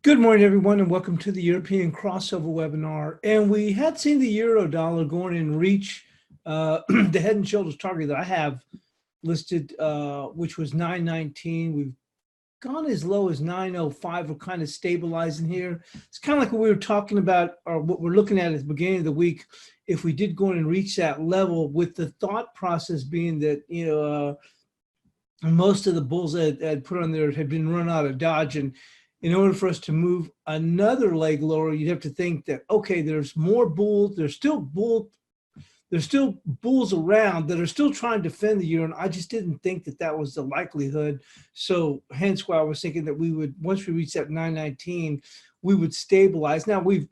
Good morning, everyone, and welcome to the European crossover webinar. And we had seen the euro dollar going and reach the head and shoulders target that I have listed, which was 919. We've gone as low as 905. We're kind of stabilizing here. It's kind of like what we were talking about, or what we're looking at the beginning of the week. If we did go in and reach that level, with the thought process being that, most of the bulls that had put on there had been run out of Dodge, and in order for us to move another leg lower, you'd have to think that, okay, there's more bulls, there's still bulls around that are still trying to defend the euro, and I just didn't think that that was the likelihood. So hence why I was thinking that we would, once we reach that 919, we would stabilize. Now we've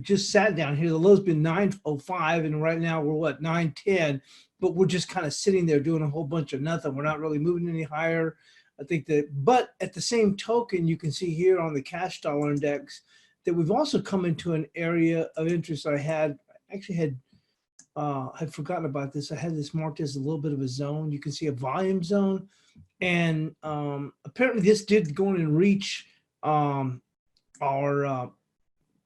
just sat down here. The low's been 905, and right now we're what, 910, but we're just kind of sitting there doing a whole bunch of nothing. We're not really moving any higher. I think that, but at the same token, you can see here on the cash dollar index that we've also come into an area of interest. I had forgotten about this. I had this marked as a little bit of a zone. You can see a volume zone, and apparently this did go in and reach our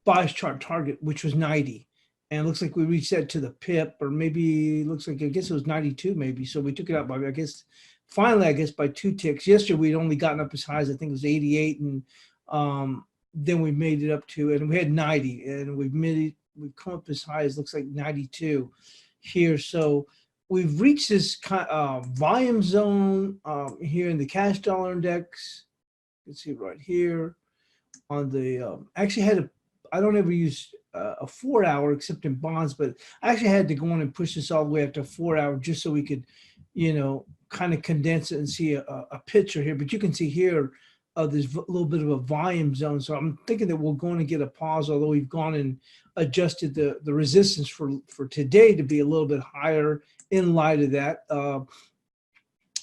bias chart target, which was 90. And it looks like we reached that to the pip, or maybe it looks like, I guess it was 92 maybe. So we took it out by, finally, by 2 ticks. Yesterday, we'd only gotten up as high as, I think it was 88. And then we made it up to, and we had 90, and we've come up as high as, looks like 92 here. So we've reached this volume zone here in the cash dollar index. You can see it right here on the, I don't ever use a 4 hour except in bonds, but I actually had to go in and push this all the way up to 4 hour just so we could, kind of condense it and see a picture here. But you can see here there's a little bit of a volume zone. So I'm thinking that we're going to get a pause, although we've gone and adjusted the resistance for today to be a little bit higher in light of that.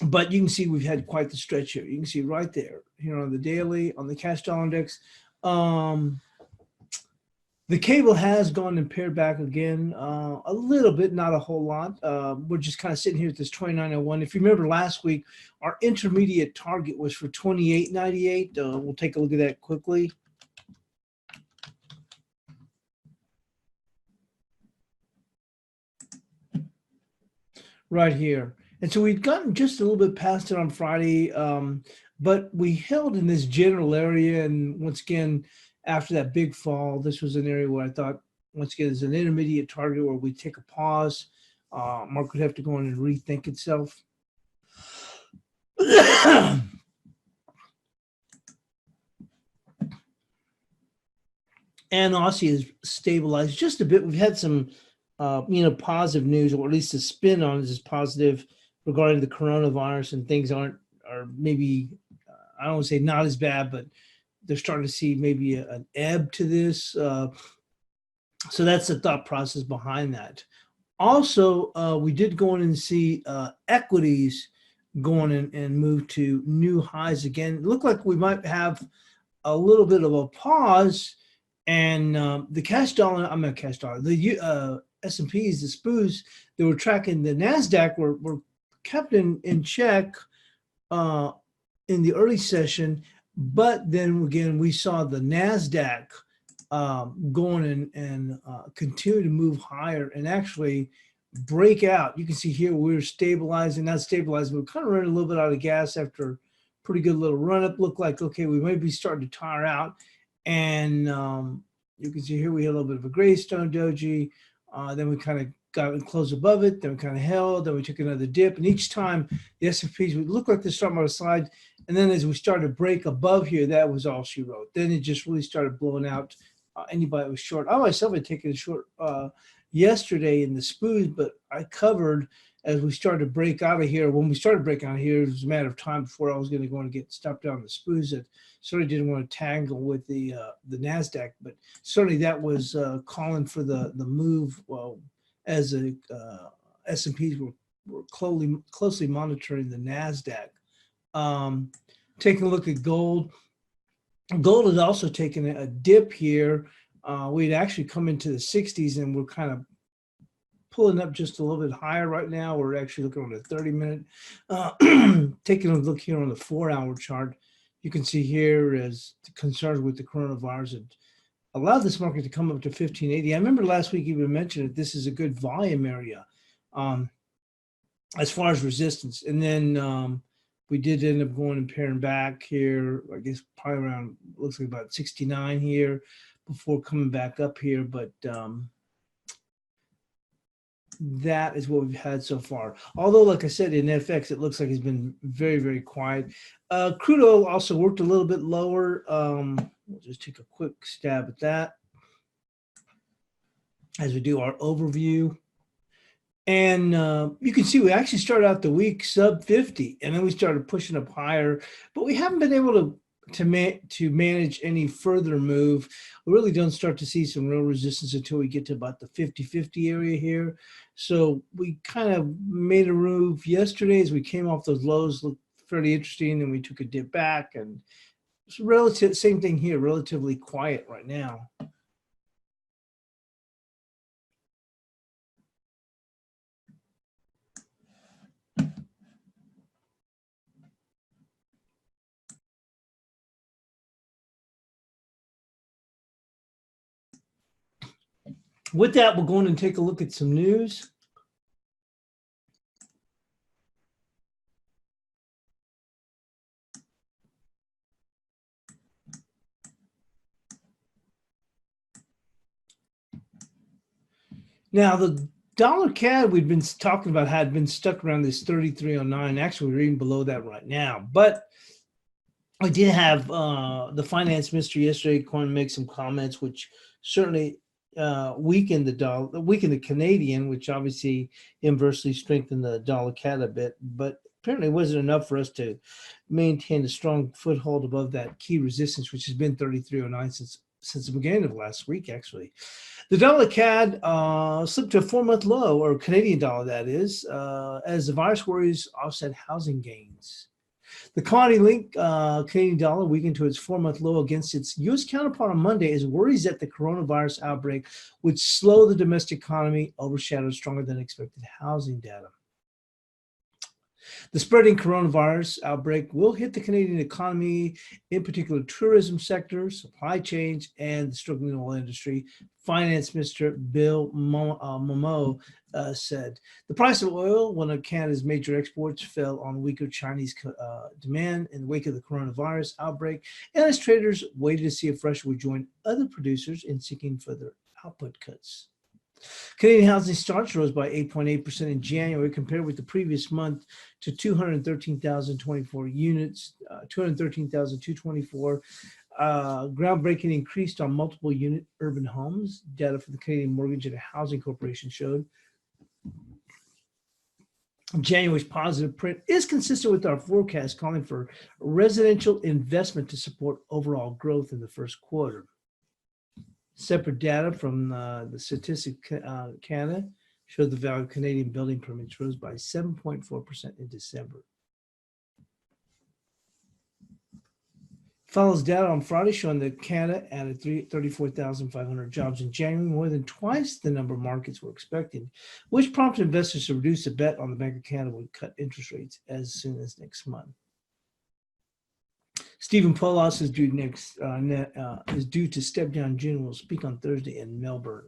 But you can see we've had quite the stretch here. You can see right there, here on the daily, on the cash dollar index. The cable has gone and paired back again a little bit, not a whole lot. We're just kind of sitting here at this 29.01. If you remember last week, our intermediate target was for 28.98. We'll take a look at that quickly. Right here. And so we'd gotten just a little bit past it on Friday, but we held in this general area. And once again, after that big fall, this was an area where I thought, once again, there's an intermediate target where we take a pause. Market would have to go in and rethink itself. And Aussie has stabilized just a bit. We've had some, positive news, or at least the spin on it is positive regarding the coronavirus, and things are maybe, I don't want to say not as bad, but they're starting to see maybe an ebb to this. So that's the thought process behind that. Also, we did go in and see equities going in and move to new highs again. It looked like we might have a little bit of a pause, and the cash dollar, I'm not cash dollar, the S&Ps, the SPOOs that were tracking the NASDAQ were kept in check in the early session. But then again, we saw the NASDAQ going and continue to move higher and actually break out. You can see here we're stabilizing, not stabilizing, we're kind of running a little bit out of gas after a pretty good little run up. Looked like, okay, we might be starting to tire out. And you can see here we had a little bit of a graystone doji. Then we kind of got and closed above it. Then we kind of held. Then we took another dip. And each time the S&Ps would look like they're starting on the side. And then as we started to break above here, that was all she wrote. Then it just really started blowing out. Anybody that was short. I myself had taken a short yesterday in the SPOOs, but I covered as we started to break out of here. When we started breaking out here, it was a matter of time before I was going to go and get stopped down the SPOOs. That certainly didn't want to tangle with the NASDAQ, but certainly that was calling for the move. Well, as the S&Ps were closely monitoring the NASDAQ. Taking a look at gold. Gold has also taken a dip here. We'd actually come into the 60s, and we're kind of pulling up just a little bit higher right now. We're actually looking on the 30-minute. Taking a look here on the 4 hour chart. you can see here as concerns with the coronavirus and allowed this market to come up to 1580. I remember last week you even mentioned that this is a good volume area um, as far as resistance. And then we did end up going and pairing back here, I guess probably around, looks like about 69 here before coming back up here. But that is what we've had so far. Although, like I said, in FX, it looks like it's been very, very quiet. Crude oil also worked a little bit lower. We'll just take a quick stab at that as we do our overview. And you can see we actually started out the week sub 50, and then we started pushing up higher, but we haven't been able to manage any further move. We really don't start to see some real resistance until we get to about the 50-50 area here. So we kind of made a move yesterday as we came off those lows, looked fairly interesting, and we took a dip back, and it's relative, same thing here, relatively quiet right now. With that, we'll go in and take a look at some news. Now, the dollar CAD we've been talking about had been stuck around this 33.09. Actually, we're even below that right now. But I did have the finance minister yesterday going to make some comments, which certainly weakened the dollar, weakened the Canadian, which obviously inversely strengthened the dollar CAD a bit. But apparently, it wasn't enough for us to maintain a strong foothold above that key resistance, which has been 33.09 since the beginning of last week, actually. The dollar CAD slipped to a 4-month low, or Canadian dollar, that is, as the virus worries offset housing gains. The commodity link Canadian dollar weakened to its 4-month low against its U.S. counterpart on Monday as worries that the coronavirus outbreak would slow the domestic economy overshadowed stronger than expected housing data. The spreading coronavirus outbreak will hit the Canadian economy, in particular tourism sector, supply chains, and the struggling oil industry, Finance Minister Bill Momo said. The price of oil, one of Canada's major exports, fell on weaker Chinese demand in the wake of the coronavirus outbreak, and as traders waited to see if Russia would join other producers in seeking further output cuts. Canadian housing starts rose by 8.8% in January compared with the previous month to 213,024 units, 213,224. Groundbreaking increased on multiple unit urban homes. Data for the Canadian Mortgage and Housing Corporation showed January's positive print is consistent with our forecast calling for residential investment to support overall growth in the first quarter. Separate data from the Statistics Canada showed the value of Canadian building permits rose by 7.4% in December. Follows data on Friday showing that Canada added 34,500 jobs in January, more than twice the number markets were expecting, which prompted investors to reduce a bet on the Bank of Canada would cut interest rates as soon as next month. Stephen Poloz is due to step down in June and will speak on Thursday in Melbourne.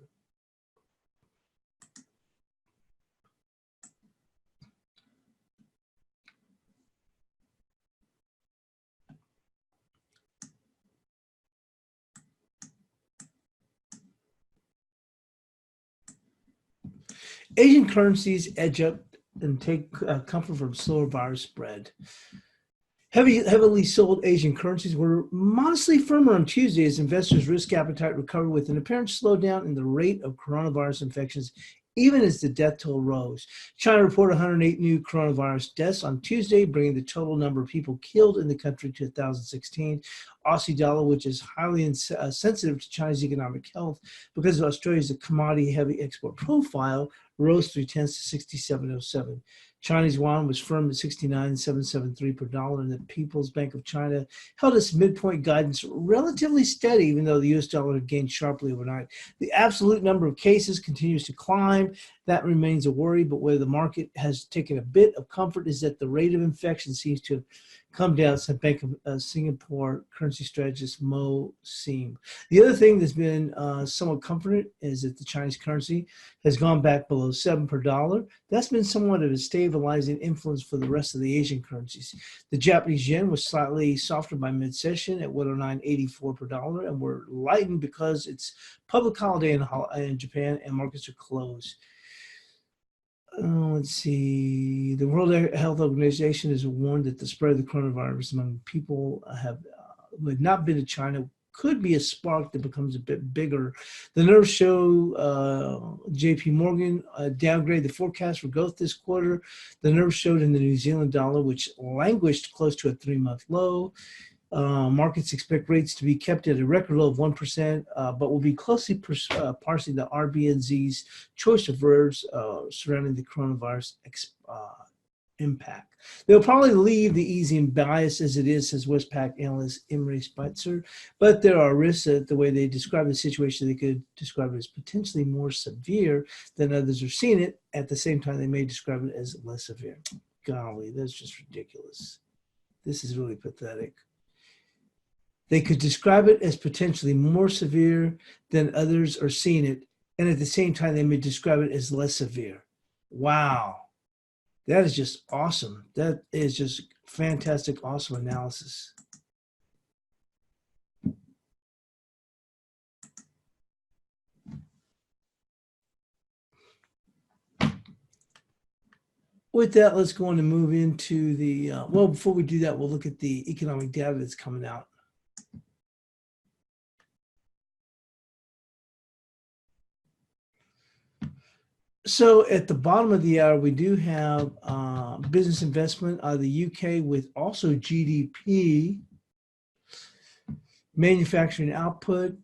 Asian currencies edge up and take comfort from slower virus spread. Heavily sold Asian currencies were modestly firmer on Tuesday as investors' risk appetite recovered with an apparent slowdown in the rate of coronavirus infections, even as the death toll rose. China reported 108 new coronavirus deaths on Tuesday, bringing the total number of people killed in the country to 1,016. Aussie dollar, which is highly sensitive to China's economic health because of Australia's commodity-heavy export profile, rose 3/10 to 67.07. Chinese yuan was firm at 69.773 per dollar, and the People's Bank of China held its midpoint guidance relatively steady, even though the U.S. dollar had gained sharply overnight. The absolute number of cases continues to climb. That remains a worry, but where the market has taken a bit of comfort is that the rate of infection seems to have come down, said Bank of Singapore currency strategist Mo Sim. The other thing that's been somewhat comforted is that the Chinese currency has gone back below 7 per dollar. That's been somewhat of a stabilizing influence for the rest of the Asian currencies. The Japanese yen was slightly softer by mid-session at 109.84 per dollar, and we're lightened because it's public holiday in Japan and markets are closed. Let's see. The World Health Organization has warned that the spread of the coronavirus among people who had not been to China could be a spark that becomes a bit bigger. The nerves show JP Morgan downgrade the forecast for growth this quarter. The nerves showed in the New Zealand dollar, which languished close to a 3-month low. Markets expect rates to be kept at a record low of 1%, but will be closely parsing the RBNZ's choice of words surrounding the coronavirus impact. They'll probably leave the easy and bias as it is, says Westpac analyst Imre Spitzer, but there are risks that the way they describe the situation, they could describe it as potentially more severe than others are seeing it. At the same time, they may describe it as less severe. Golly, that's just ridiculous. This is really pathetic. They could describe it as potentially more severe than others are seeing it, and at the same time, they may describe it as less severe. Wow. That is just awesome. That is just fantastic, awesome analysis. With that, let's go on and move into the, well, before we do that, we'll look at the economic data that's coming out. So at the bottom of the hour, we do have business investment out of the UK with also GDP, manufacturing output,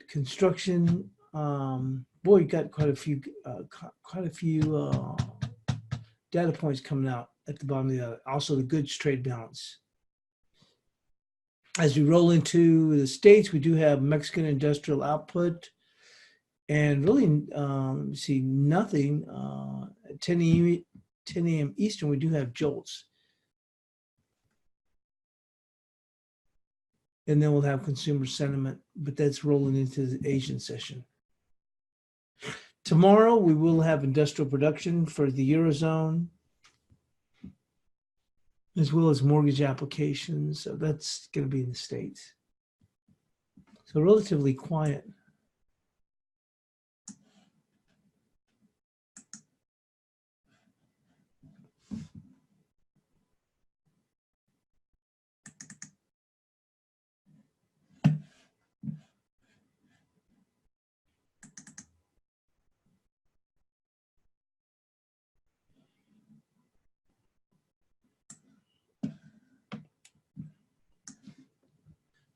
construction. Boy, you got quite a few data points coming out at the bottom of the hour. Also, the goods trade balance. As we roll into the States, we do have Mexican industrial output. And really, see nothing. At 10 a.m. Eastern, we do have jolts. And then we'll have consumer sentiment, but that's rolling into the Asian session. Tomorrow, we will have industrial production for the Eurozone, as well as mortgage applications. So that's going to be in the States. So relatively quiet.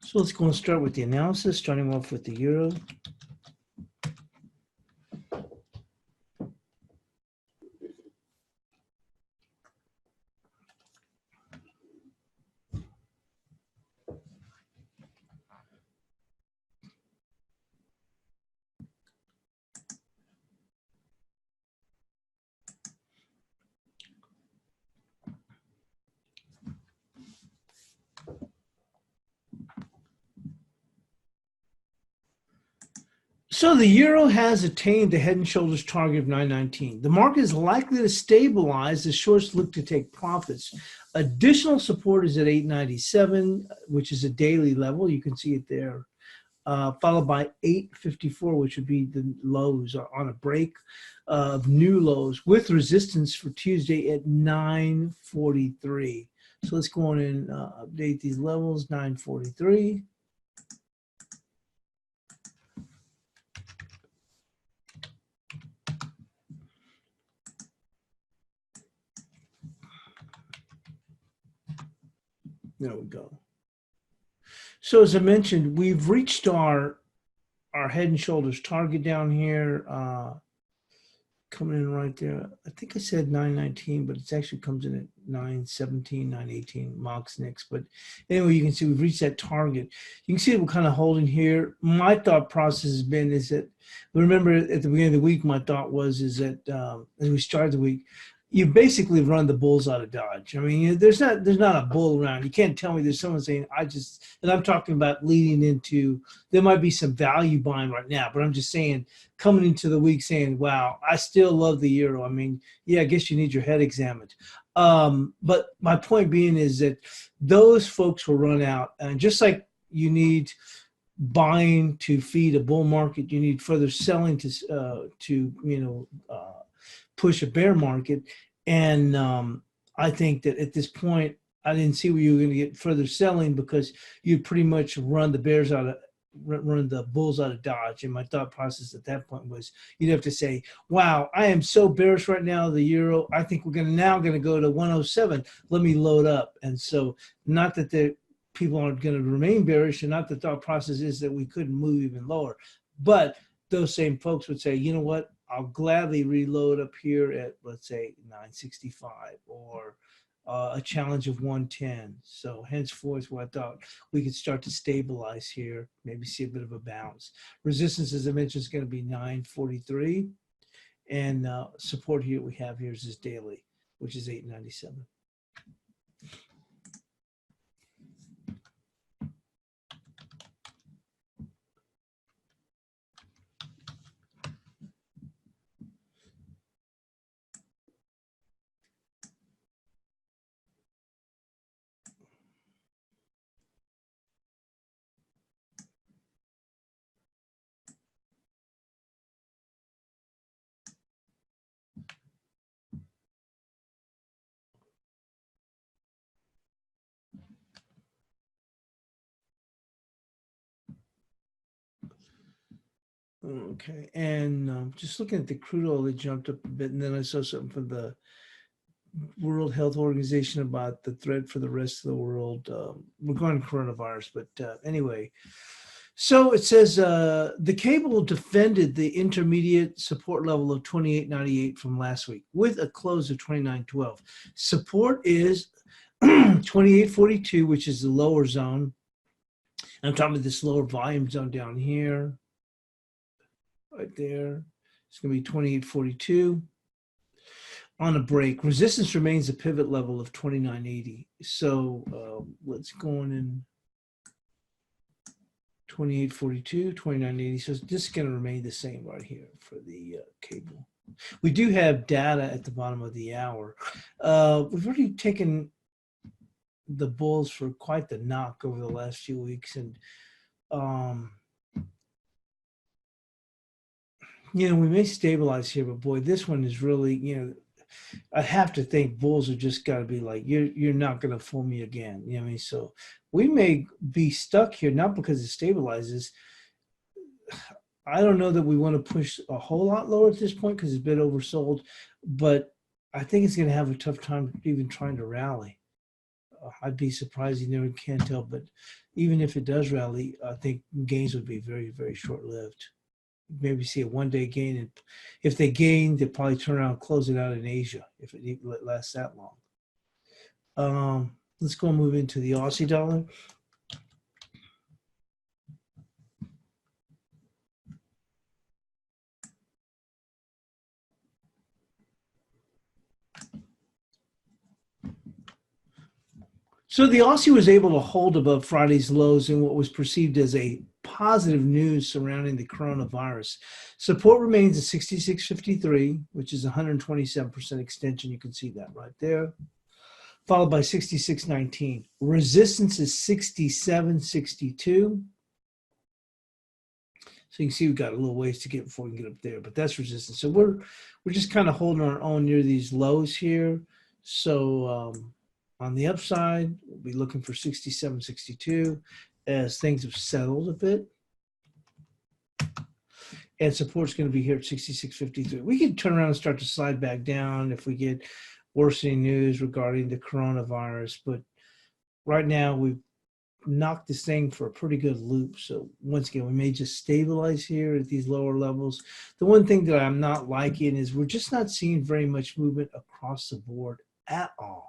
So let's go and start with the analysis, starting off with the euro. So the euro has attained the head and shoulders target of 919. The market is likely to stabilize as shorts look to take profits. Additional support is at 897, which is a daily level. You can see it there, followed by 854, which would be the lows on a break of new lows with resistance for Tuesday at 943. So let's go on and update these levels, 943. There we go. So as I mentioned, we've reached our head and shoulders target down here, coming in right there. I think I said 919, but it actually comes in at 917, 918, Mox next. But anyway, you can see we've reached that target. You can see we're kind of holding here. My thought process has been is that, remember at the beginning of the week, my thought was is that as we started the week, you basically run the bulls out of Dodge. I mean, there's not a bull around. You can't tell me there's someone saying and I'm talking about leading into, there might be some value buying right now, but I'm just saying coming into the week saying, wow, I still love the euro. I mean, yeah, I guess you need your head examined. But my point being is that those folks will run out, and just like you need buying to feed a bull market, you need further selling to push a bear market. And I think that at this point, I didn't see where you were going to get further selling, because you pretty much run the bulls out of Dodge. And my thought process at that point was, you'd have to say, wow, I am so bearish right now, the euro. I think we're now going to go to 107. Let me load up. And so, not that the people aren't going to remain bearish, and not the thought process is that we couldn't move even lower. But those same folks would say, you know what, I'll gladly reload up here at, let's say, 965 or a challenge of 110. So henceforth, what I thought we could start to stabilize here, maybe see a bit of a bounce. Resistance, as I mentioned, is going to be 943. And support here we have here is this daily, which is 897. Okay, and just looking at the crude oil, it jumped up a bit, and then I saw something from the World Health Organization about the threat for the rest of the world regarding coronavirus. But anyway, so it says the cable defended the intermediate support level of 28.98 from last week with a close of 29.12. Support is 28.42, which is the lower zone. I'm talking about this lower volume zone down here. Right there, it's going to be 28.42 on a break. Resistance remains a pivot level of 29.80. So let's go on in 28.42, 29.80. So this is going to remain the same right here for the cable. We do have data at the bottom of the hour. We've already taken the bulls for quite the knock over the last few weeks, and we may stabilize here, but boy, this one is really, I have to think bulls are just got to be like, you're not going to fool me again. You know what I mean? So we may be stuck here, not because it stabilizes. I don't know that we want to push a whole lot lower at this point because it's a bit oversold, but I think it's going to have a tough time even trying to rally. I'd be surprised. You never can tell, but even if it does rally, I think gains would be very, very short-lived. Maybe see a one-day gain, and if they gain, they'll probably turn around and close it out in Asia if it lasts that long. Let's go and move into the Aussie dollar. So the Aussie was able to hold above Friday's lows in what was perceived as a positive news surrounding the coronavirus. Support remains at 66.53, which is 127% extension. You can see that right there, followed by 66.19. Resistance is 67.62. So you can see we've got a little ways to get before we can get up there, but that's resistance. So we're just kind of holding our own near these lows here. So on the upside, we'll be looking for 67.62 as things have settled a bit. And support's going to be here at 66.53. We can turn around and start to slide back down if we get worsening news regarding the coronavirus. But right now, we've knocked this thing for a pretty good loop. So once again, we may just stabilize here at these lower levels. The one thing that I'm not liking is we're just not seeing very much movement across the board at all.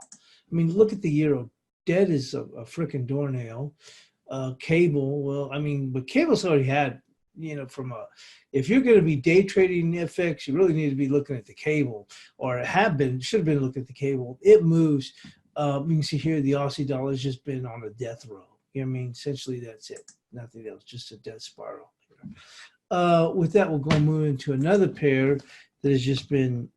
I mean, look at the euro. Dead is a freaking doornail. Cable, well, I mean, but cable's already had from if you're going to be day trading FX, you really need to be looking at the cable, or should have been looking at the cable. It moves. You can see here the Aussie dollar has just been on a death row. You know what I mean? Essentially, that's it. Nothing else, just a death spiral. With that, we'll go move into another pair that has just been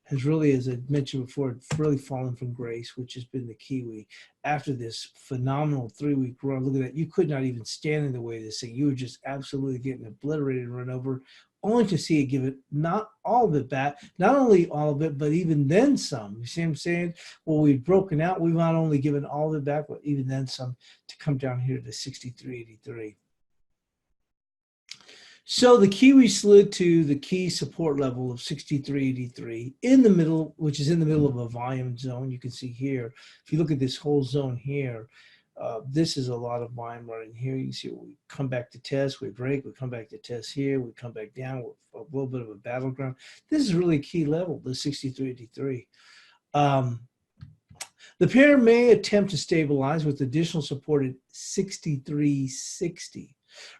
has really, as I mentioned before, really fallen from grace, which has been the Kiwi. After this phenomenal 3-week run, look at that. You could not even stand in the way of this thing. You were just absolutely getting obliterated and run over, only to see it give it not all of it back, not only all of it, but even then some. You see what I'm saying? Well, we've broken out. We've not only given all of it back, but even then some to come down here to 63.83. So the Kiwi slid to the key support level of 63.83 in the middle, which is in the middle of a volume zone. You can see here, if you look at this whole zone here, this is a lot of volume running here. You can see we come back to test, we break, we come back to test here, we come back down with a little bit of a battleground. This is really a key level, the 63.83. The pair may attempt to stabilize with additional support at 63.60.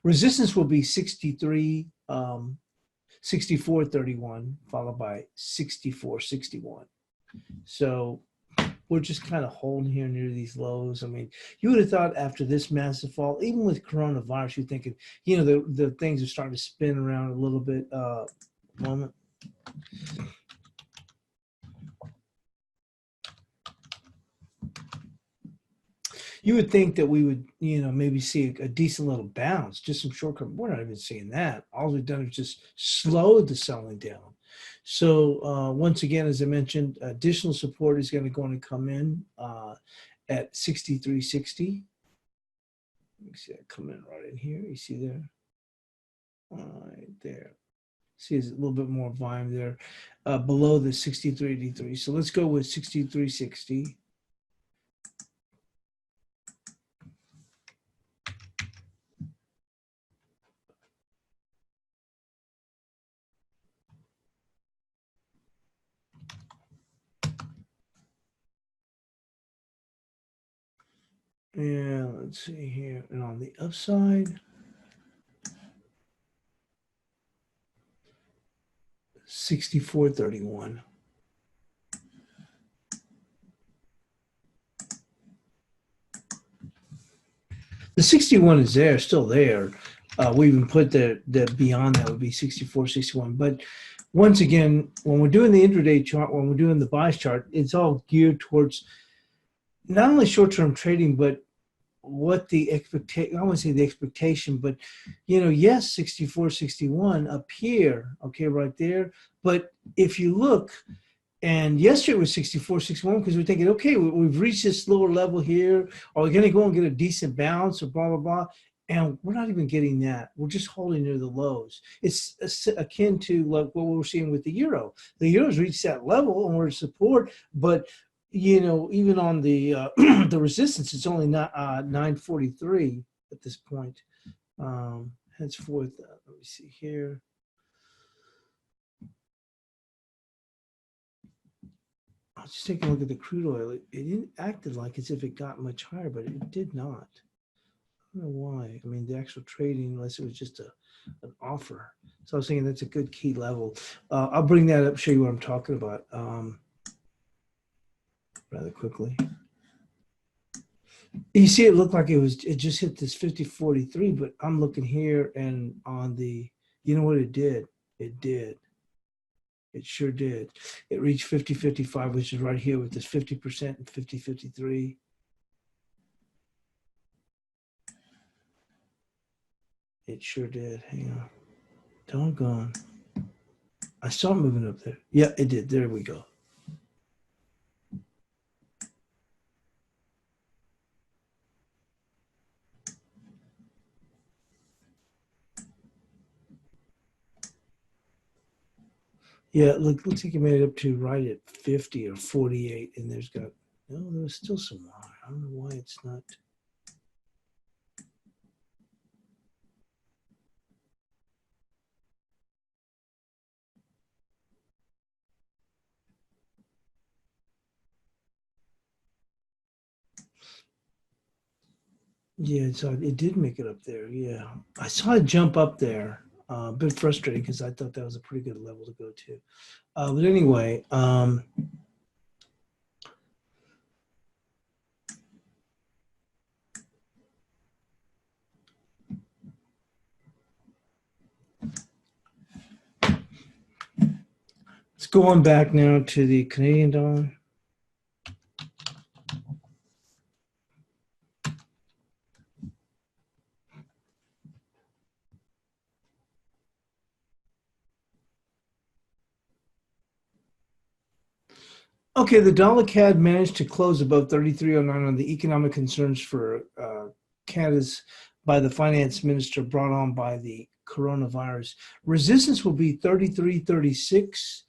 Resistance will be 64.31, followed by 64.61. So we're just kind of holding here near these lows. I mean, you would have thought after this massive fall, even with coronavirus, you're thinking, the things are starting to spin around a little bit. Moment. You would think that we would, maybe see a decent little bounce, just some short-term. We're not even seeing that. All we've done is just slowed the selling down. So once again, as I mentioned, additional support is going to come in at 63.60. You see that come in right in here. You see there? Right there. See, there's a little bit more volume there below the 63.83. So let's go with 63.60. Yeah, let's see here. And on the upside, 64.31. The 61 is there, still there. We even put the beyond that would be 64.61. But once again, when we're doing the intraday chart, when we're doing the buys chart, it's all geared towards not only short-term trading, but what the expectation, I wouldn't say the expectation, but yes, 64.61 up here, okay, right there. But if you look, and yesterday it was 64.61 because we're thinking, okay, we've reached this lower level here. Are we going to go and get a decent bounce or blah, blah, blah? And we're not even getting that. We're just holding near the lows. It's akin to like what we're seeing with the euro. The euro's reached that level and we're in support, but even on the the resistance, it's only not 943 at this point. Henceforth, let me see here. I was just taking a look at the crude oil. It didn't acted like as if it got much higher, but it did not. I don't know why. I mean, the actual trading, unless it was just an offer. So I was thinking that's a good key level. I'll bring that up, show you what I'm talking about rather quickly. You see, it looked like it just hit this 50.43, but I'm looking here and on the, you know what it did? It did. It sure did. It reached 50.55, which is right here with this 50% and 50.53. It sure did. Hang on. Doggone. I saw it moving up there. Yeah, it did. There we go. Yeah, looks like it made it up to right at 50 or 48, and there was still some more. I don't know why it's not. Yeah, so it did make it up there. Yeah, I saw it jump up there. A bit frustrating because I thought that was a pretty good level to go to. But anyway, let's go on back now to the Canadian dollar. Okay, the dollar CAD managed to close above 33.09 on the economic concerns for Canada's by the finance minister brought on by the coronavirus. Resistance will be 33.36.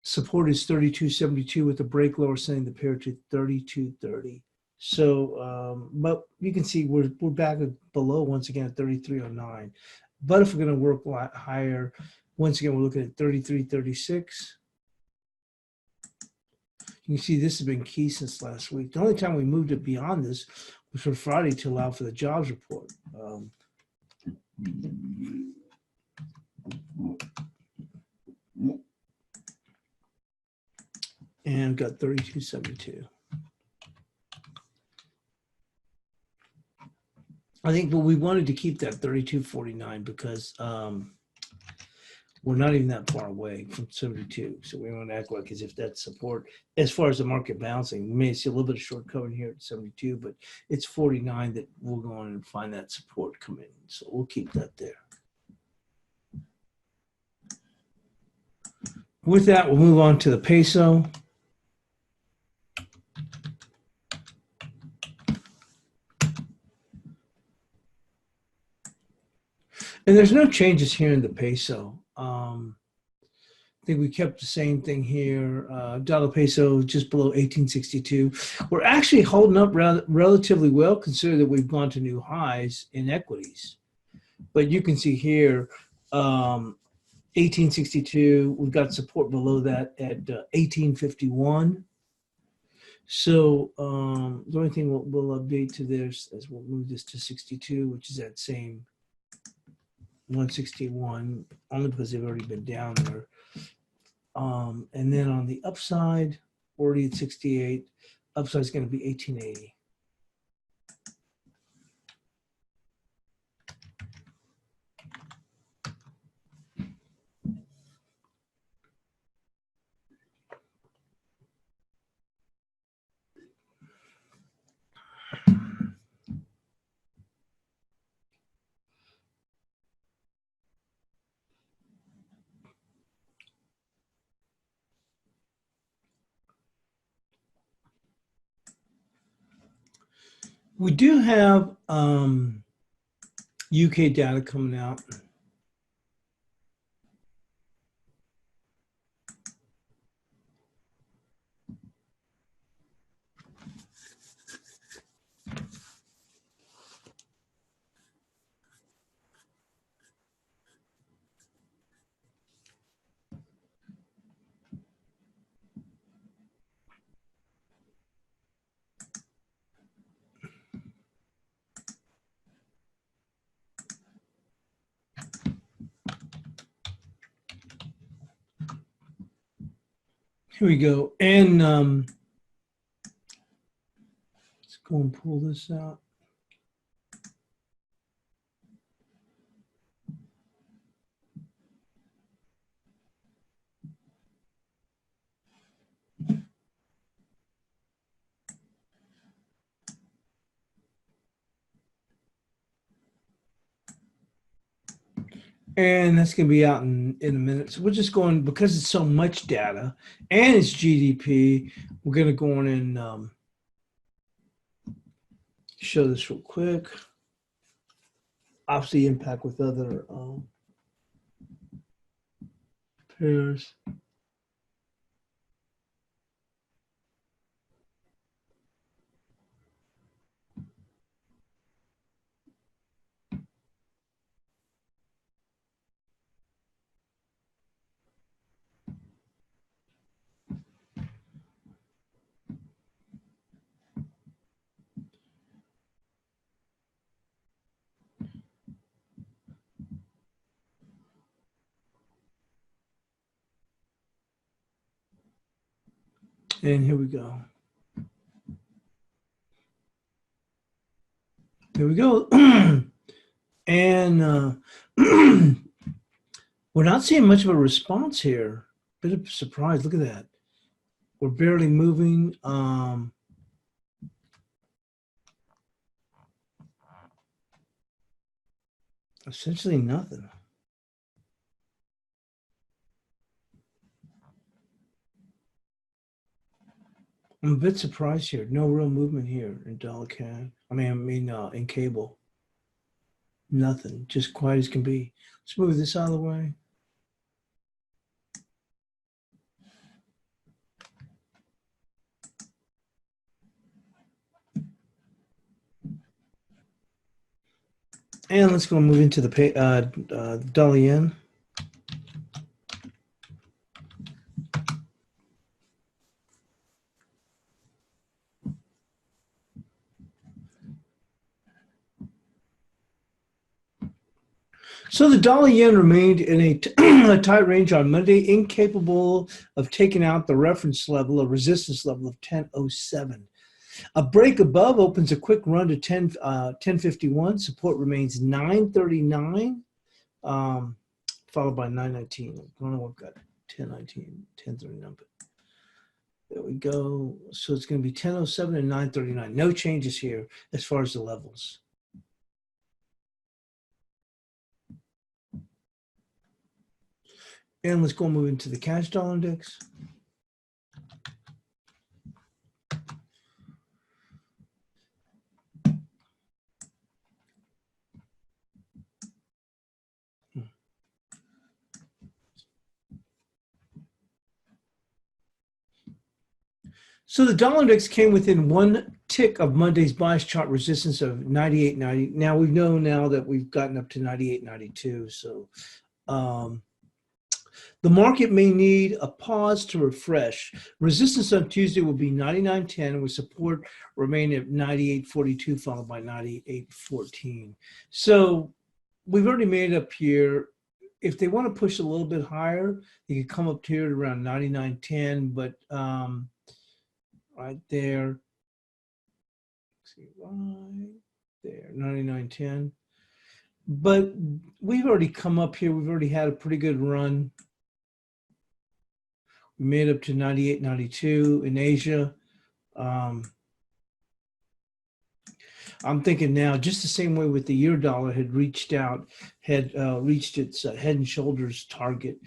Support is 32.72 with the break lower sending the pair to 32.30. So, but you can see we're back below once again at 33.09. But if we're going to work a lot higher, once again, we're looking at 33.36. You can see this has been key since last week. The only time we moved it beyond this was for Friday to allow for the jobs report. And got 32.72. I think, but we wanted to keep that 32.49 because we're not even that far away from 72. So we want to act like as if that's support. As far as the market bouncing, we may see a little bit of short covering here at 72, but it's 49 that we'll go on and find that support come in. So we'll keep that there. With that, we'll move on to the peso. And there's no changes here in the peso. I think we kept the same thing here. Dollar peso just below 1862. We're actually holding up relatively well, considering that we've gone to new highs in equities. But you can see here, 1862. We've got support below that at 1851. So the only thing we'll update to this is we'll move this to 62, which is that same 161, only because they've already been down there. And then on the upside, already at 68, upside is going to be 1880. We do have UK data coming out. Here we go. And let's go and pull this out. And that's going to be out in a minute. So we're just going, because it's so much data and it's GDP, we're going to go on and show this real quick. Obviously, impact with other pairs. And here we go. Here we go. And we're not seeing much of a response here. Bit of a surprise. Look at that. We're barely moving. Essentially nothing. I'm a bit surprised here. No real movement here in dollar CAD. In cable. Nothing. Just quiet as can be. Let's move this out of the way. And let's go move into the dollar yen. So the dollar yen remained in a tight range on Monday, incapable of taking out the reference level, a resistance level of 10.07. A break above opens a quick run to 10.51. Support remains 9.39, followed by 9.19. I don't know what got 10.19, 10.39, but there we go. So it's going to be 10.07 and 9.39. No changes here as far as the levels. And let's go move into the cash dollar index. So the dollar index came within one tick of Monday's bias chart resistance of 98.90. Now we've known now that we've gotten up to 98.92. So the market may need a pause to refresh. Resistance on Tuesday will be 99.10 with support remaining at 98.42 followed by 98.14. So we've already made it up here. If they want to push a little bit higher, they could come up here at around 99.10, but right there, see, right there, 99.10. But we've already come up here. We've already had a pretty good run. We made up to 98.92 in Asia. I'm thinking now, just the same way with the euro dollar had reached its head and shoulders target.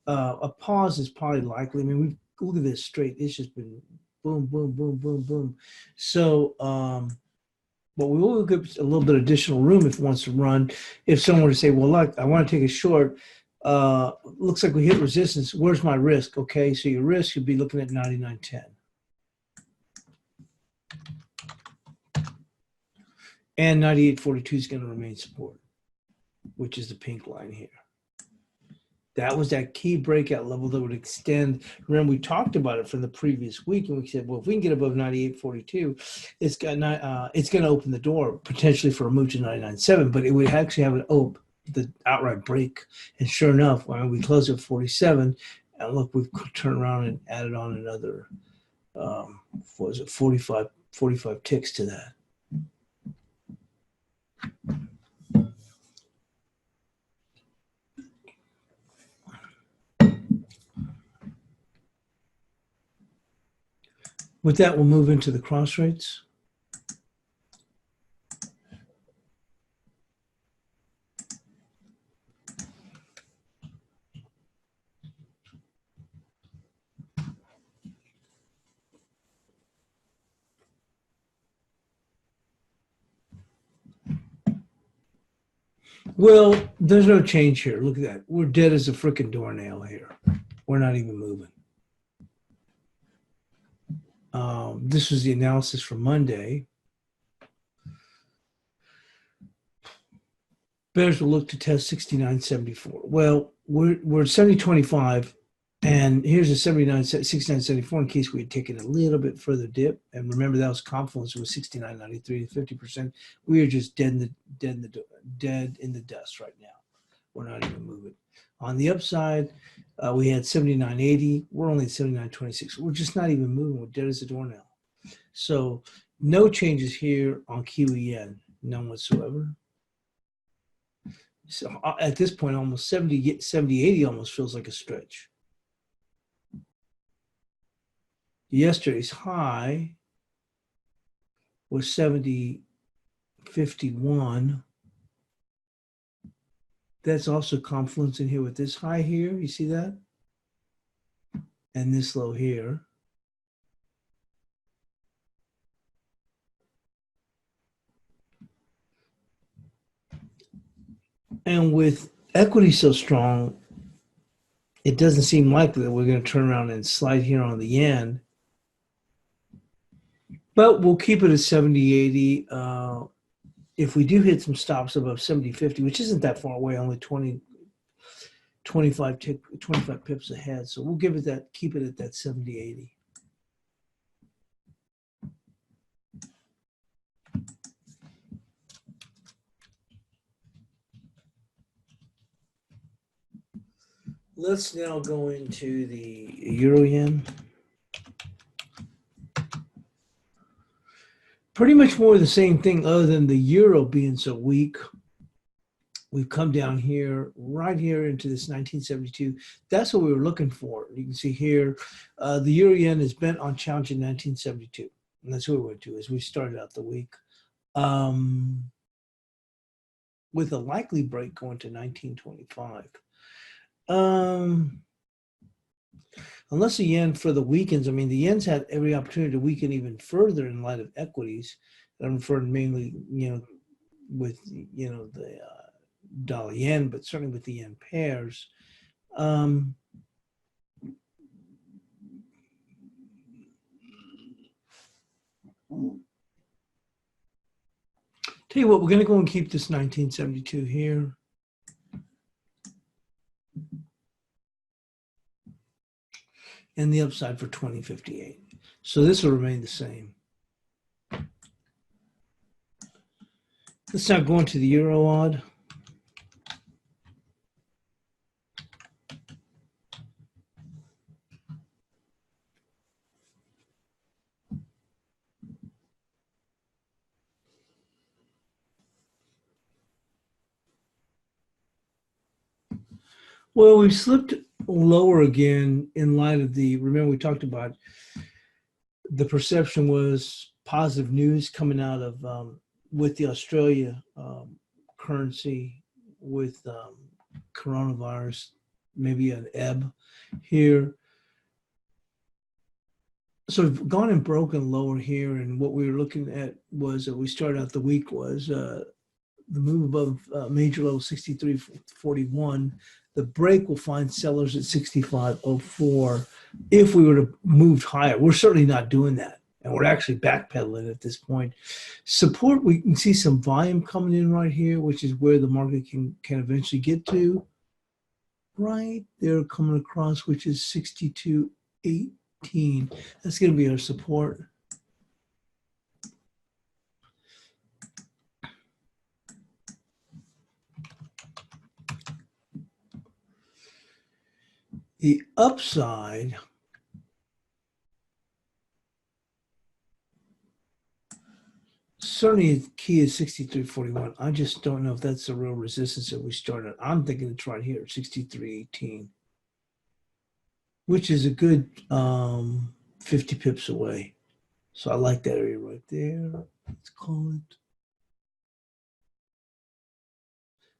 A pause is probably likely. I mean, we look at this straight. It's just been boom, boom, boom, boom, boom. So, but we will give a little bit of additional room if it wants to run. If someone were to say, well, look, I want to take a short, looks like we hit resistance. Where's my risk? Okay, so your risk should be looking at 99.10. And 98.42 is going to remain support, which is the pink line here. That was that key breakout level that would extend. Remember, we talked about it from the previous week, and we said, well, if we can get above 98.42, it's going to open the door potentially for a move to 99.7, but it would actually have the outright break. And sure enough, when we closed at 47, and look, we've turned around and added on another, 45 ticks to that. With that, we'll move into the cross rates. Well, there's no change here. Look at that. We're dead as a freaking doornail here. We're not even moving. This was the analysis for Monday. Bears will look to test 69.74. Well, we're at 70.25, and here's a 69.74 in case we had taken a little bit further dip. And remember, that was Confluence. It was 69.93 to 50%. We are just dead in the dust right now. We're not even moving. On the upside, We had 79.80. We're only at 79.26. We're just not even moving. We're dead as a doornail. So no changes here on Kiwi yen, none whatsoever. So at this point, almost 70.80 almost feels like a stretch. Yesterday's high was 70.51. That's also confluencing here with this high here. You see that? And this low here. And with equity so strong, it doesn't seem likely that we're going to turn around and slide here on the yen. But we'll keep it at 70.80. If we do hit some stops above 70.50, which isn't that far away, only 25 pips ahead. So we'll give it that, keep it at that 70.80. Let's now go into the euro yen. Pretty much more of the same thing other than the euro being so weak. We've come down here, right here into this 1972. That's what we were looking for. You can see here, the euro yen is bent on challenging 1972. And that's what we went to as we started out the week. With a likely break going to 1925. Unless the yen further weakens, I mean, the yen's had every opportunity to weaken even further in light of equities. I'm referring mainly, with, the dollar yen, but certainly with the yen pairs. Tell you what, we're going to go and keep this 1972 here. And the upside for 2058. So this will remain the same. Let's now go into the euro odd. Well, we slipped lower again in light of remember we talked about the perception was positive news coming out of with the Australia currency, with coronavirus, maybe an ebb here. So we've gone and broken lower here, and what we were looking at was we started out the week was the move above major level 63.41. The break will find sellers at 65.04 if we were to move higher. We're certainly not doing that, and we're actually backpedaling at this point. Support, we can see some volume coming in right here, which is where the market can eventually get to. Right there coming across, which is 62.18. That's going to be our support. The upside certainly the key is 63.41. I just don't know if that's the real resistance that we started. I'm thinking it's right here, 63.18, which is a good 50 pips away. So I like that area right there. Let's call it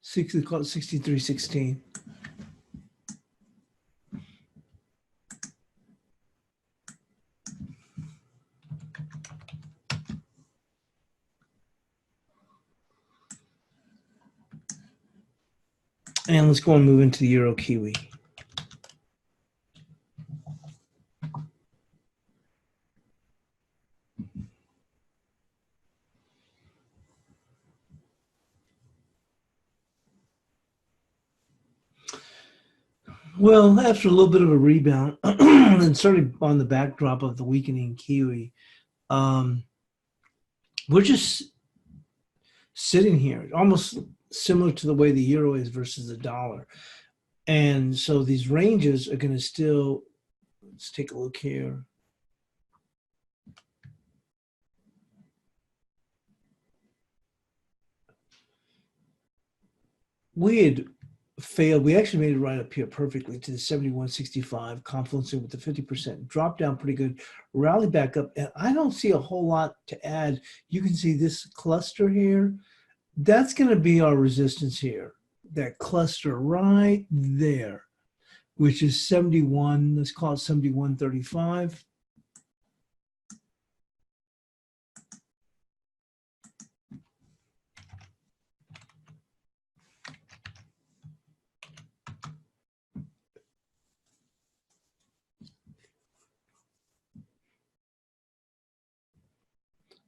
63.16. And let's go and move into the Euro Kiwi. Well, after a little bit of a rebound, and certainly on the backdrop of the weakening Kiwi, we're just sitting here, almost similar to the way the euro is versus the dollar. And so these ranges are going to still, let's take a look here. We had failed. We actually made it right up here perfectly to the 71.65, confluencing with the 50%. Dropped down pretty good, rallied back up, and I don't see a whole lot to add. You can see this cluster here. That's going to be our resistance here. That cluster right there, which is 71, let's call it 71.35.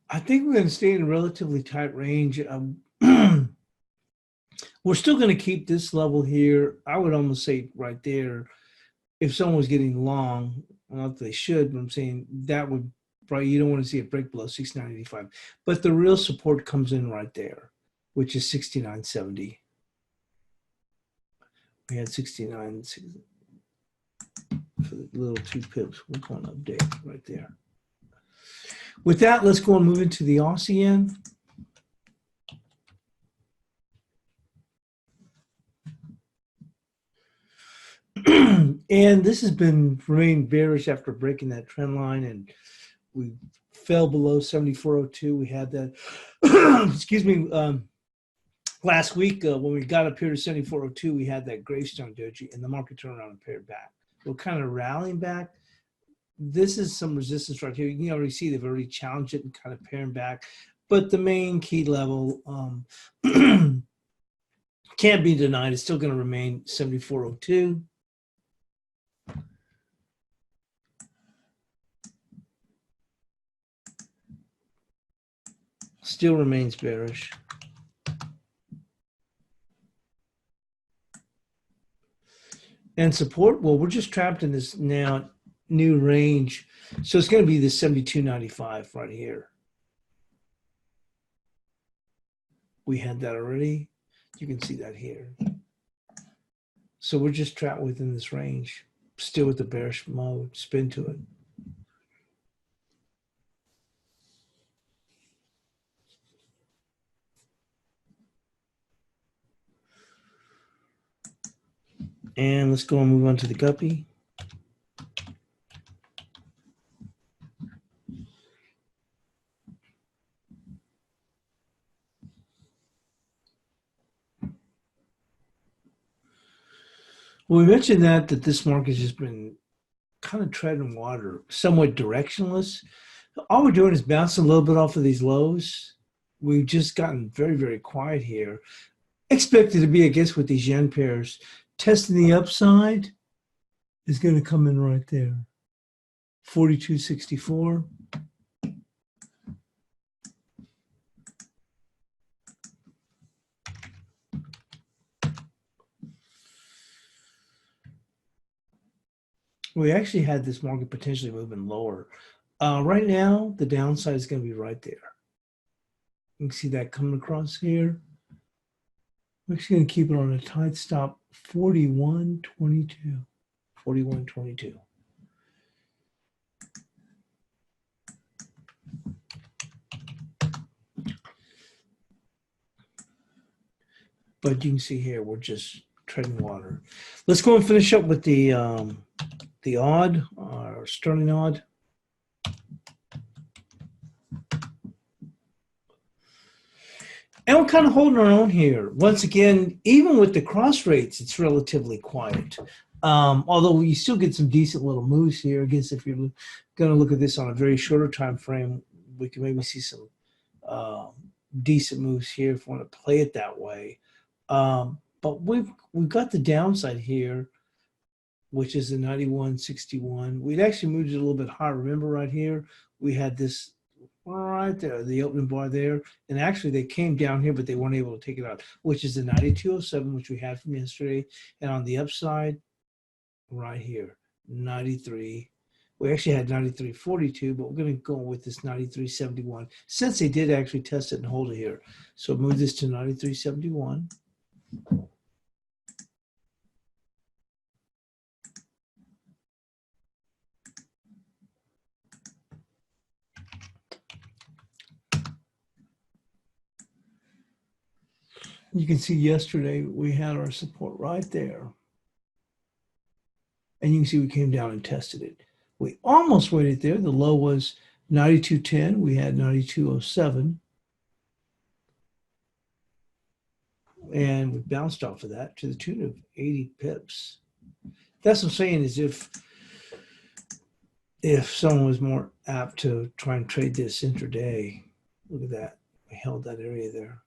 I think we're going to stay in a relatively tight range. We're still going to keep this level here. I would almost say right there, if someone was getting long, not that they should, but I'm saying that would probably, you don't want to see it break below 69.85. But the real support comes in right there, which is 69.70. We had 69 for the little 2 pips. We're going to update right there. With that, let's go and move into the Aussie yen. And this has been remained bearish after breaking that trend line, and we fell below 74.02. We had that, excuse me, last week when we got up here to 74.02, we had that gravestone doji, and the market turned around and paired back. We're kind of rallying back. This is some resistance right here. You can already see they've already challenged it and kind of pairing back. But the main key level can't be denied. It's still going to remain 74.02. Still remains bearish. And support, well, we're just trapped in this now new range. So it's going to be the 72.95 right here. We had that already. You can see that here. So we're just trapped within this range, still with the bearish mode, spin to it. And let's go and move on to the guppy. Well, we mentioned that this market has just been kind of treading water, somewhat directionless. All we're doing is bouncing a little bit off of these lows. We've just gotten very, very quiet here. Expected to be, I guess, with these yen pairs. Testing the upside is going to come in right there. 42.64. We actually had this market potentially moving lower. Right now, the downside is going to be right there. You can see that coming across here. We're actually going to keep it on a tight stop, 41.22. 41.22. But you can see here, we're just treading water. Let's go and finish up with the odd, or sterling odd. And we're kind of holding our own here. Once again, even with the cross rates, it's relatively quiet. Although you still get some decent little moves here. I guess if you're going to look at this on a very shorter time frame, we can maybe see some decent moves here if we want to play it that way. But we've got the downside here, which is the 91.61. We'd actually moved it a little bit higher. Remember right here, we had this right there, the opening bar there. And actually they came down here, but they weren't able to take it out, which is the 92.07, which we had from yesterday. And on the upside, right here, 93. We actually had 93.42, but we're going to go with this 93.71 since they did actually test it and hold it here. So move this to 93.71. You can see yesterday we had our support right there. And you can see we came down and tested it. We almost waited there. The low was 92.10. We had 92.07. And we bounced off of that to the tune of 80 pips. That's what I'm saying is if someone was more apt to try and trade this intraday, look at that. We held that area there.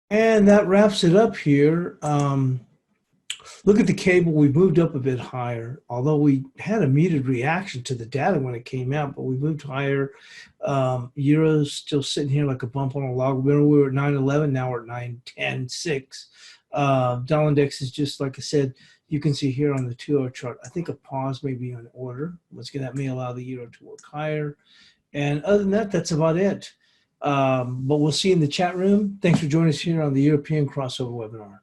And that wraps it up here. Look at the cable. We moved up a bit higher, although we had a muted reaction to the data when it came out, but we moved higher. Euro's still sitting here like a bump on a log. Remember, we were at 9.11. Now we're at 9.10.6. Dollar index is just, like I said, you can see here on the 2-hour chart, I think a pause may be on order. Once again, that may allow the euro to work higher. And other than that, that's about it. But we'll see you in the chat room. Thanks for joining us here on the European Crossover webinar.